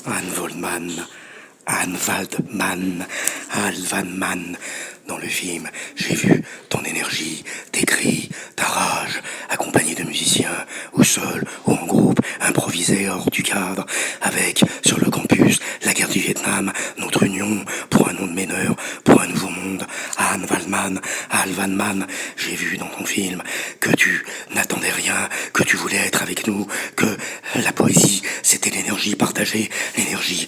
Anne Waldman, Anne Waldman, Alvanman. Dans le film, j'ai vu ton énergie, tes cris, ta rage, accompagné de musiciens, ou seul, ou en groupe, improvisé hors du cadre, avec, sur le campus, la guerre du Vietnam, notre union, pour un nom de meneur, pour un nouveau monde. Anne Waldman, Alvanman, j'ai vu dans ton film que tu n'attendais rien, que tu voulais être avec nous, que la poésie, c'était l'énergie partagée, l'énergie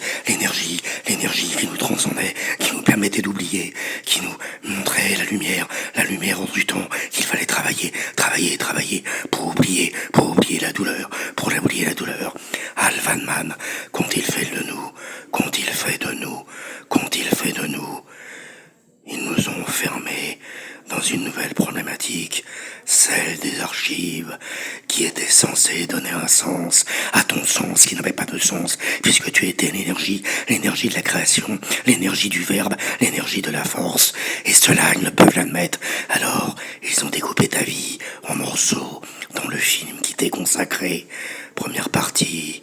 qui nous transcendait, qui nous permettait d'oublier, qui nous montrait la lumière hors du temps, qu'il fallait travailler pour oublier la douleur, Alvanman, qu'ont-ils fait de nous? Qu'ont-ils fait de nous? Qu'ont-ils fait de nous? Ils nous ont enfermés dans une nouvelle problématique, celle des archives, qui était censée donner un sens à ton sens qui n'avait pas de sens, puisque tu étais l'énergie de la création, l'énergie du verbe, l'énergie de la force, et ceux-là, ils ne peuvent l'admettre. Alors, ils ont découpé ta vie en morceaux dans le film qui t'est consacré. Première partie,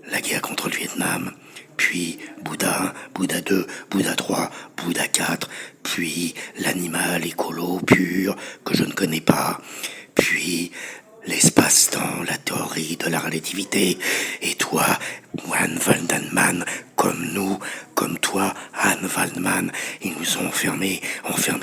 la guerre contre le Vietnam, puis Bouddha 1, Bouddha 2, Bouddha 3, Bouddha 4, puis l'animal écolo pur que je ne connais pas, puis l'espace-temps, la théorie de la relativité, et toi, Anne Waldman, comme nous, comme toi, Anne Waldman, ils nous ont enfermés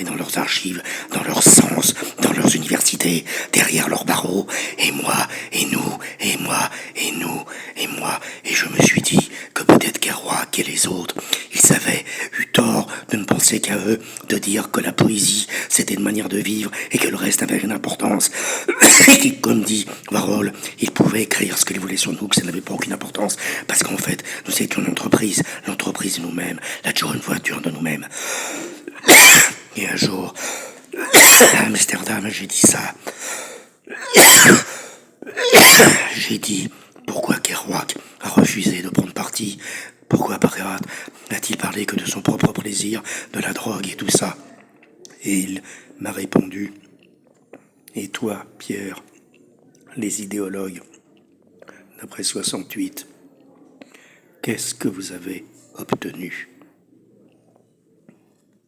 dans leurs archives, dans leurs sens, dans leurs universités, derrière leurs barreaux, et moi, et nous, et moi, et nous, et moi, et je me suis dit que peut-être Kerouac et les autres, ils avaient eu tort de ne penser qu'à eux, de dire que la poésie, c'était une manière de vivre, et que le reste avait une importance, et comme dit Warhol, ils pouvaient écrire ce qu'ils voulaient sur nous, que ça n'avait pas aucune importance, parce qu'en fait, nous étions l'entreprise de nous-mêmes, la joint voiture de nous-mêmes. Et un jour, à Amsterdam, j'ai dit ça. J'ai dit, pourquoi Kerouac a refusé de prendre parti? Pourquoi Barrett n'a-t-il parlé que de son propre plaisir, de la drogue et tout ça? Et il m'a répondu, et toi, Pierre, les idéologues, d'après 68, qu'est-ce que vous avez obtenu?